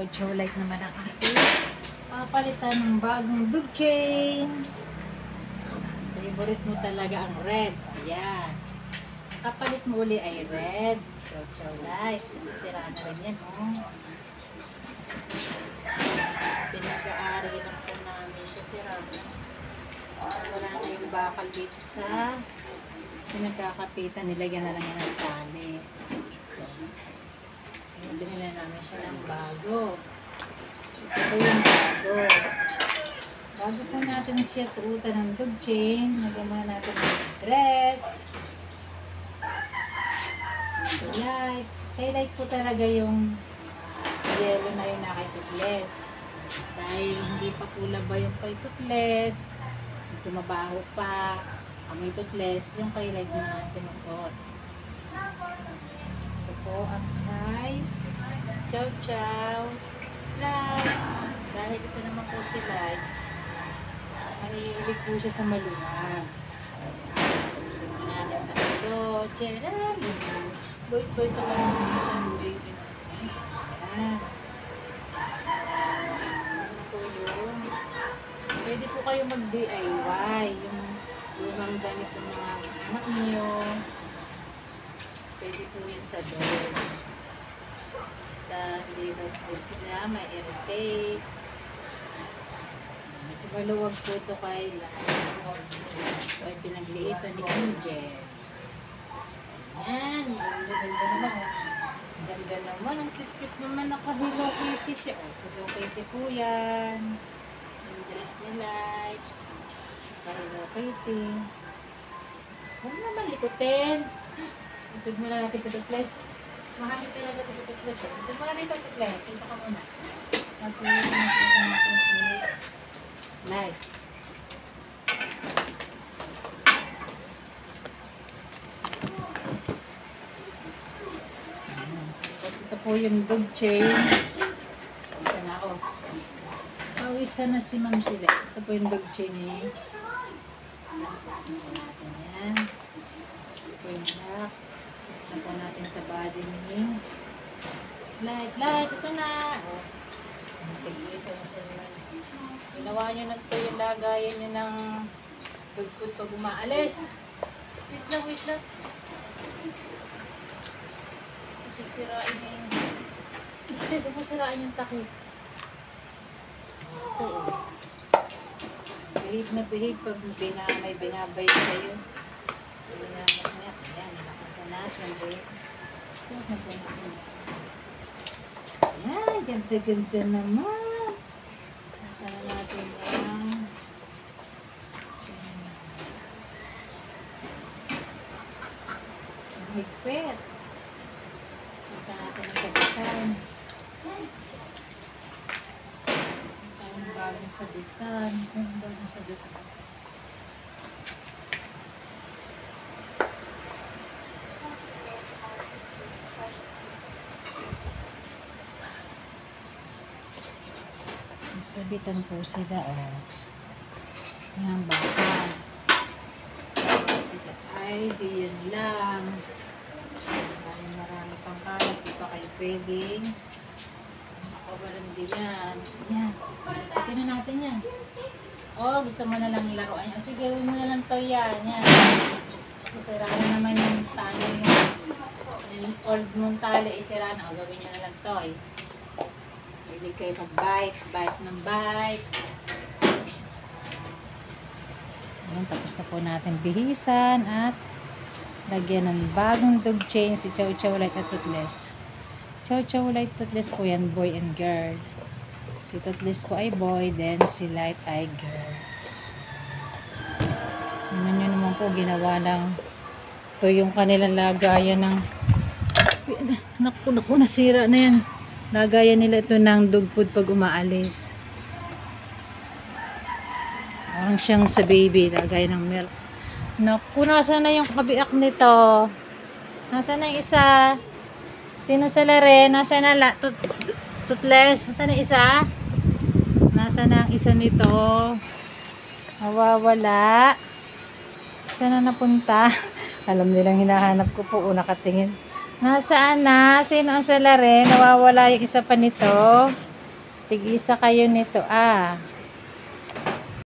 Chow light naman ang ating papalitan ng bagong dog chain. Favorite mo talaga ang red. Ayan. Kapalit mo uli ay red. Chow light. Kasi sira na rin yan, oh. Pinag-aari lang po namin siya sira. Wala na yung bakal dito sa pinagkakapitan. Nilagyan na lang yan ng tali. Binila namin siya ng bago. Ito po yung bago. Bago po natin siya suotan ng dog chain. Nagawa natin ng dress. Highlight. Highlight po talaga yung yellow na yung nakay-toothless. Dahil hindi pa pula ba yung kay toothless. Tumabaho pa. Amoy toothless. Yung highlight na sinuot. Ito po ang kay Chow Chow Light. Dahil ito naman po si Light, mahilig po siya sa maluwag. Gusto mo natin sa ulo. General. Boy ito ka naman sa baby. Ayan. Sino po yun? Pwede po kayo mag-DIY. Yung lumang damit ng mga anak niyo. Pwede po yan sa door. Basta hindi daw po sila may airtake. Maluwag po ito kay ito ay pinagliitan ni Angel. Ayan. Ganda naman. Ganda naman. Ang cute-cute naman. Naka-Hello Kitty siya. Hello Kitty po yan. Yung dress ni Light. Naka-Hello Kitty. Huwag naman likutin. Isog mo na natin sa toothless. Mahamit talaga ito sa toothless. Isog mo na dito toothless. Tinto ka muna. Kasi nakita natin si Light. Tapos ito po yung dog chain. Isa na ako. Isa na si Ma'am Sheila. Ito po yung dog chain eh. Tapos natin yan. Ito po yung lock. Ito po natin sa body ni Light. Ito na. Tig-isa na siya naman. Ginawa nyo na ito yung lagayan nyo ng dog food pag umaalis. Wait lang. Sisirain na yung... Gusto mo sirain yung takip. Ito oh. Behave pag may binabay sa'yo. Binabay niya. Ayan, nakita natin. Suot na po natin. Ayan, ganda-ganda naman. Nakita natin yan. Higpit. Nakita natin ang sabitan. Ang bagong sabitan. Saan ang bagong sabitan? Sabitan po sila, oh. Ang baka. Sila ay, diyan lang. Marami pang kalat. Di pa kayo pwedeng makawalan diyan. Ayan. Pati na natin yan. Oh, gusto mo na lang laruan. O sige, gawin mo na lang to yan. Yan. Sisira na naman yung tali mo. Yung old mong tali, isira na. O, gawin nyo na lang to, eh. Pwede kayo mag-bite ng bite. Ayan, tapos na po natin bihisan at lagyan ng bagong dog chain si Chow Chow Light at Toothless. Chow Chow Light Toothless po yan, boy and girl. Si Toothless po ay boy, then si Light ay girl. Ano nyo naman po, ginawa lang ito yung kanilang lagayan ng naku, nasira na yan. Lagayan nila ito ng dog food pag umaalis. Parang siyang sa baby, lagayan ng milk. Naku, nasa na yung kabiak nito? Nasa na yung isa? Sino sa lare? Nasa na Toothless? Nasa na isa? Nasa na ang isa nito? Nawawala. Saan na napunta? Alam nilang hinahanap ko po. Nakatingin. Nasaan na? Sino ang salare? Nawawala yung isa pa nito. Tig-isa kayo nito, ah.